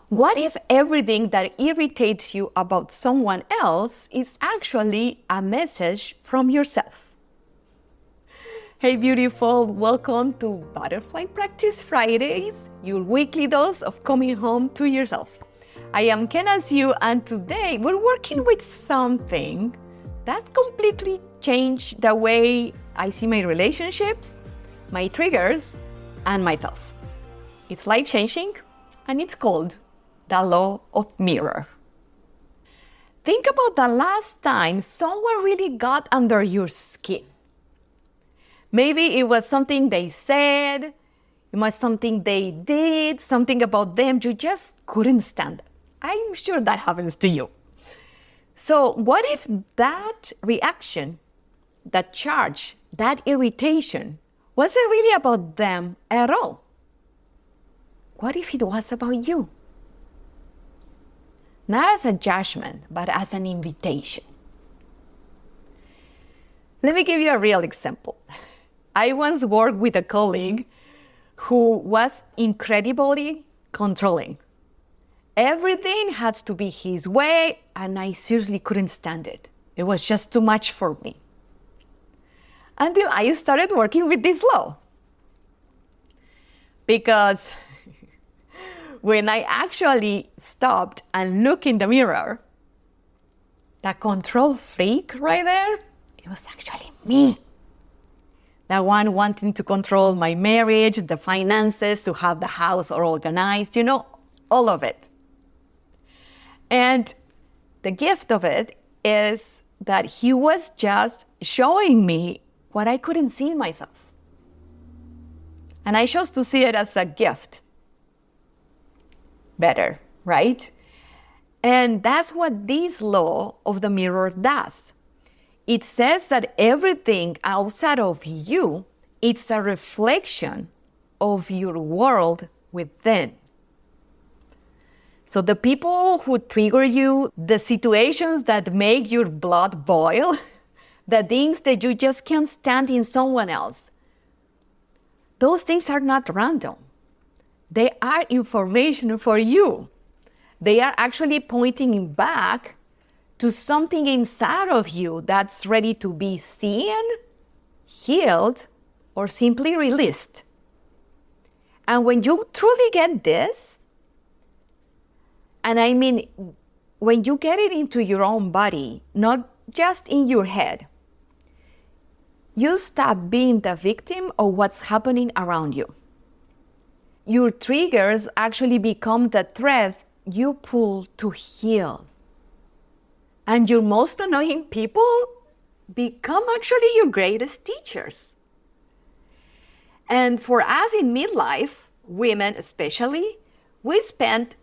What if everything that irritates you about someone else is actually a message from yourself? Hey beautiful, welcome to Butterfly Practice Fridays, your weekly dose of coming home to yourself. I am Kena Siu, and today we're working with something that completely changed the way I see my relationships, my triggers, and myself. It's life-changing, and it's called the law of mirror. Think about the last time someone really got under your skin. Maybe it was something they said, it was something they did, something about them you just couldn't stand. I'm sure that happens to you. So what if that reaction, that charge, that irritation wasn't really about them at all? What if it was about you? Not as a judgment, but as an invitation. Let me give you a real example. I once worked with a colleague who was incredibly controlling. Everything had to be his way, and I seriously couldn't stand it. It was just too much for me. Until I started working with this law. Because when I actually stopped and looked in the mirror, the control freak right there, it was actually me. The one wanting to control my marriage, the finances, to have the house all organized, all of it. And the gift of it is that he was just showing me what I couldn't see in myself. And I chose to see it as a gift. Better, right? And that's what this law of the mirror does. It says that everything outside of you, it's a reflection of your world within. So the people who trigger you, the situations that make your blood boil, the things that you just can't stand in someone else, those things are not random. They are information for you. They are actually pointing back to something inside of you that's ready to be seen, healed, or simply released. And when you truly get this, and I mean, when you get it into your own body, not just in your head, you stop being the victim of what's happening around you. Your triggers actually become the thread you pull to heal. And your most annoying people become actually your greatest teachers. And for us in midlife, women especially, we spent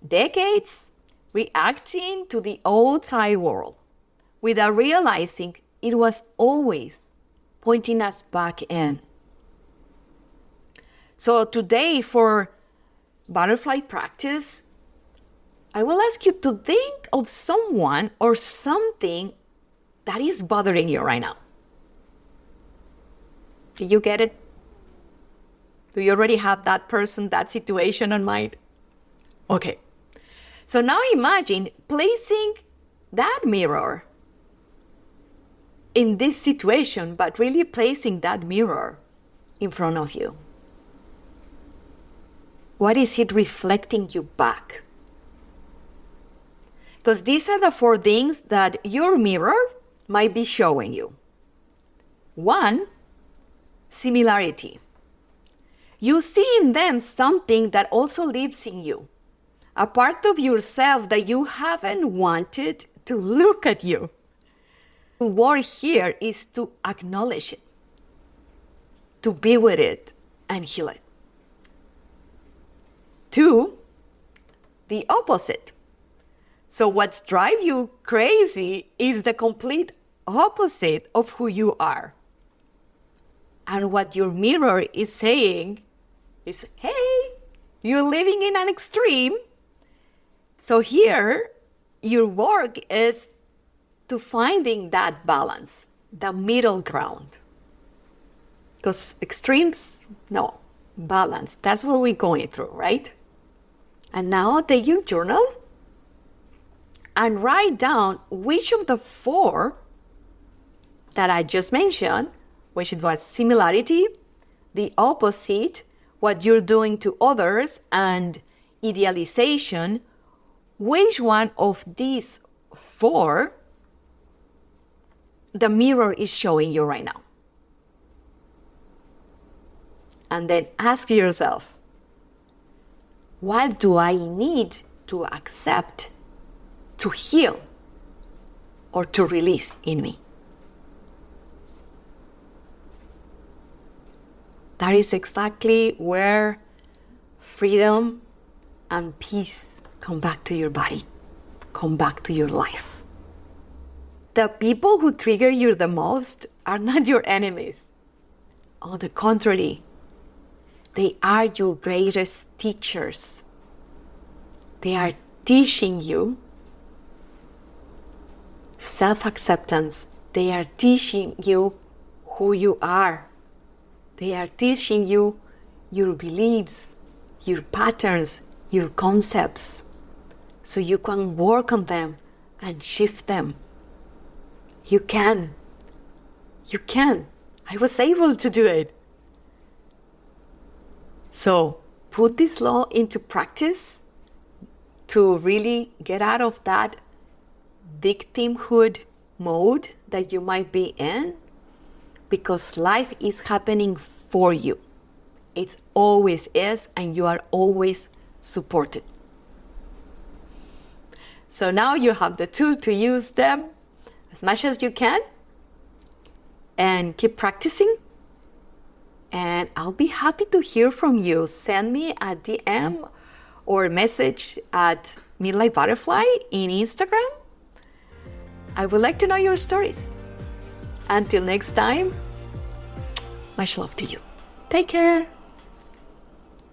decades reacting to the outside world without realizing it was always pointing us back in. So today for butterfly practice, I will ask you to think of someone or something that is bothering you right now. Did you get it? Do you already have that person, that situation in mind? Okay. So now imagine placing that mirror in this situation, but really placing that mirror in front of you. What is it reflecting you back? Because these are the 4 things that your mirror might be showing you. 1, similarity. You see in them something that also lives in you, a part of yourself that you haven't wanted to look at you. The word here is to acknowledge it, to be with it and heal it. 2, the opposite. So what's drives you crazy is the complete opposite of who you are. And what your mirror is saying is, hey, you're living in an extreme. So here, your work is to finding that balance, the middle ground. Because extremes, no, balance, that's what we're going through, right? And now take your journal and write down which of the 4 that I just mentioned, which it was similarity, the opposite, what you're doing to others, and idealization, which one of these 4 the mirror is showing you right now. And then ask yourself, what do I need to accept, to heal, or to release in me? That is exactly where freedom and peace come back to your body, come back to your life. The people who trigger you the most are not your enemies. On the contrary, they are your greatest teachers. They are teaching you self-acceptance. They are teaching you who you are. They are teaching you your beliefs, your patterns, your concepts, so you can work on them and shift them. You can. You can. I was able to do it. So put this law into practice to really get out of that victimhood mode that you might be in, because life is happening for you. It always is, and you are always supported. So now you have the tool to use them as much as you can and keep practicing. And I'll be happy to hear from you. Send me a DM or a message at Midlife Butterfly in Instagram. I would like to know your stories. Until next time, much love to you. Take care.